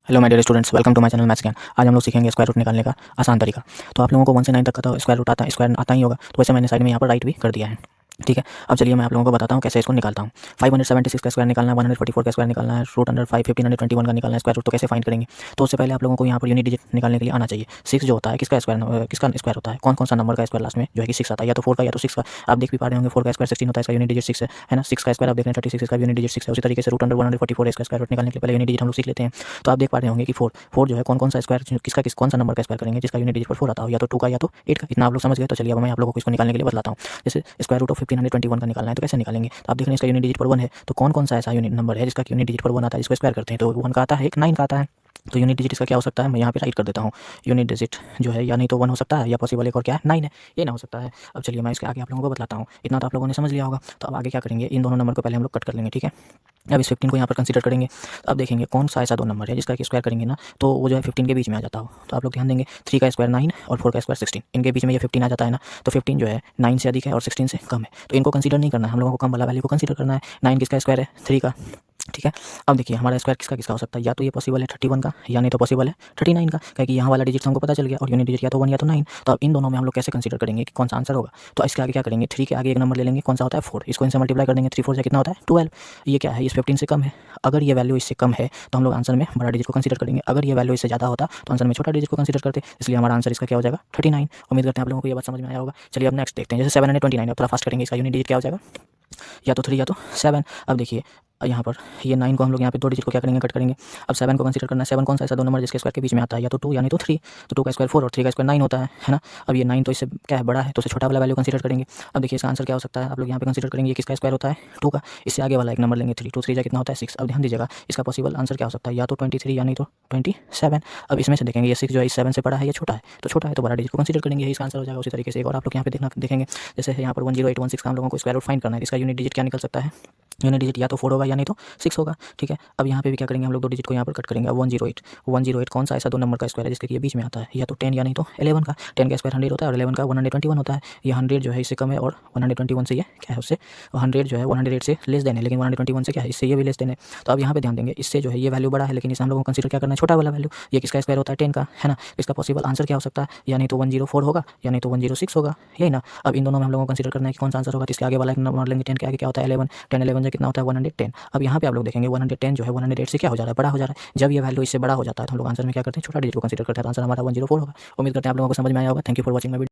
Hello my dear students, welcome to my channel maths Gyan. आज हम लोग सीखेंगे स्क्वायर रूट निकालने का आसान तरीका। तो आप लोगों को 1 से 9 तक का तो स्क्वायर रूट आता ही होगा, तो वैसे मैंने साइड में यहाँ पर राइट भी कर दिया है। ठीक है, अब चलिए मैं आप लोगों को बताता हूँ कैसे इसको निकालता हूँ। 576 का स्क्वायर निकालना है, 144 का स्क्वायर निकालना है, रूट अंडर 5 1521 का निकालना है स्क्वायर रूट। तो कैसे फाइंड करेंगे? तो उससे पहले आप लोगों को यहाँ पर यूनिट डिजिट निकालने के लिए आना चाहिए। 6 जो होता है किसका स्क्वायर होता है? कौन कौन सा नंबर का स्क्वायर लास्ट में जो है कि 6 आता है? या तो 4 का या तो 6 का। आप देख भी पा रहे होंगे 4 का स्क्वायर 16 होता है, इसका यूनिट डिजिट 6 है ना। 6 का स्क्वायर आप देख रहे हैं 36, इसका यूनिट डिजिट 6 है। उसी तरीके से रूट अंडर 144 इसका स्क्वायर रूट निकालने के लिए पहले यूनिट डिजिट हम लोग सीख लेते हैं। तो आप देख पा रहे होंगे कि 4 जो है कौन सा स्क्वायर कौन सा नंबर का स्क्वायर करेंगे जिसका यूनिट डिजिट पर 4 आता हो, या तो 2 का या तो 8 का। इतना आप लोग समझ गए। तो चलिए अब मैं आप लोगों को इसको निकालने के लिए बताता हूँ। जैसे स्क्वायर रूट ऑफ 1521 का निकालना है तो कैसे निकालेंगे? तो आप देख रहे हैं इसका यूनिट डिजिट पर 1 है, तो कौन सा ऐसा यूनिट नंबर है जिसका यूनिट डिजिट पर 1 आता है, जिसको स्क्वायर करते हैं तो 1 का आता है, एक 9 का आता है। तो यूनिट डिजिट इसका क्या हो सकता है? मैं यहाँ पे राइट कर देता हूँ। यूनिट डिजिट जो है या नहीं तो 1 हो सकता है, या पॉसिबल एक और क्या है 9 है, ये ना हो सकता है। अब चलिए मैं इसके आगे आप लोगों को बताता हूँ। इतना तो आप लोगों ने समझ लिया होगा। तो अब आगे क्या करेंगे, इन दोनों नंबर को पहले हम लोग कट कर लेंगे। ठीक है, अब इस 15 को यहाँ पर कंसीडर करेंगे। तो अब देखेंगे कौन सा ऐसा 2 नंबर है जिसका कि स्क्वायर करेंगे ना तो वो जो है 15 के बीच में आ जाता हो। तो आप लोग ध्यान देंगे 3 का स्क्वायर 9 और 4 का स्क्वायर 16, इनके बीच में ये 15 आ जाता है ना। तो 15 जो है 9 से अधिक है और 16 से कम है, तो इनको कंसीडर नहीं करना है, हम लोगों को कम वाला वैल्यू को कंसीडर करना है। 9 किसका स्क्वायर है? 3 का। ठीक है, अब देखिए हमारा स्क्वायर किसका हो सकता है? या तो ये पॉसिबल है 31 का, या नहीं तो पॉसिबल है 39 का, क्योंकि यहाँ वाला डिजिट हमको पता चल गया और यूनिट डिजिट या तो 1 या तो 9। तो अब इन दोनों में हम लोग कैसे कंसीडर करेंगे कि कौन सा आंसर होगा? तो इसके आगे क्या करेंगे, 3 के आगे एक नंबर ले लेंगे, कौन सा होता है 4, इसको इनसे मल्टीप्लाई कर देंगे। 3 4 से कितना होता है 12। ये क्या है, इस 15 से कम है। अगर ये वैल्यू इससे कम है तो हम लोग आंसर में बड़ा डिजिट को कंसीडर करेंगे, अगर ये वैल्यू इससे ज़्यादा होता तो आंसर में छोटा डिजिट को कंसीडर करते, इसलिए हमारा आंसर इसका क्या हो जाएगा 39। उम्मीद करते हैं आप लोगों को ये बात समझ में आया होगा। चलिए अब नेक्स्ट देखते हैं। जैसे 729 थोड़ा फास्ट करेंगे, इसका यूनिट डिजिट क्या हो जाएगा? या तो 3 या तो 7। अब देखिए यहाँ पर ये 9 को हम लोग यहाँ पे 2 डिजिट को क्या करेंगे, कट करेंगे। अब 7 को कंसीडर करना है। 7 कौन सा ऐसा 2 नंबर जिसके स्क्वायर के बीच में आता है? या तो 2 यानी तो 3। तो 2 का स्क्वायर 4 और 3 का स्क्वायर 9 होता है ना। अब ये 9 तो इससे क्या है, बड़ा है, तो उसे छोटा वाला वैल्यू कंसीडर करेंगे। अब देखिए इसका आंसर क्या हो सकता है, आप लोग यहाँ पे कंसीडर करेंगे ये किसका स्क्वायर होता है 2 का। इससे आगे वाला एक नंबर लेंगे 3, 2 3 कितना होता है 6। अब ध्यान दीजिएगा इसका पॉसिबल आंसर क्या हो सकता है, या तो 23 या नहीं तो 27। अब इसमें से देखेंगे ये 6 जो है इस 7 से बड़ा है या छोटा है, तो छोटा है तो बड़ा डिजिट को कंसीडर करेंगे, यही इसका आंसर हो जाएगा। उसी तरीके से एक और आप लोग यहाँ पे देखेंगे। जैसे यहाँ पर 10816 का हम लोगों को स्क्वायर रूट फाइंड करना है, इसका यूनिट डिजिट क्या निकल सकता है? यूनिट डिजिट या तो 4 होगा या नहीं तो 6 होगा। ठीक है, अब यहाँ पे भी क्या करेंगे, हम लोग 2 डिजिट को यहाँ पर कट करेंगे। अब 108 कौन सा ऐसा 2 नंबर का स्क्वायर है जिसके ये बीच में आता है? या तो 10 या नहीं तो 11 का। 10 का स्क्वायर 100 होता है और 11 का 121 होता है। ये 100 जो है इससे कम है और 121 से ये क्या है उससे, 100 जो है 108 से लेस देन है, लेकिन 121 से क्या है, इससे ये भी लेस देन है। तो अब यहाँ पे ध्यान देंगे, इससे जो है ये वैल्यू बड़ा है, लेकिन इसे हम लोगों को कंसीडर क्या करना है, छोटा वाला वैल्यू। ये किसका स्क्वायर होता है 10 का, है ना। इसका पॉसिबल आंसर क्या हो सकता है, या नहीं तो 104 होगा या नहीं तो 106 होगा, यही ना। अब इन दोनों में हम लोगों को कंसीडर करना है कि कौन सा आंसर होगा। तो इसके आगे वाला एक नंबर लेंगे, 10 के आगे क्या होता है 11, 10 11 से कितना होता है 110। अब यहाँ पे आप लोग देखेंगे 110 जो है 108 से क्या हो जा रहा है, बड़ा हो जा रहा है। जब ये वैल्यू इससे बड़ा हो जाता है तो हम लोग आंसर में क्या करते हैं, छोटा डिजिट को कंसीडर करते हैं, तो आंसर हमारा 104 होगा। उम्मीद करते हैं आप लोगों को समझ में आया होगा। Thank you for watching my video.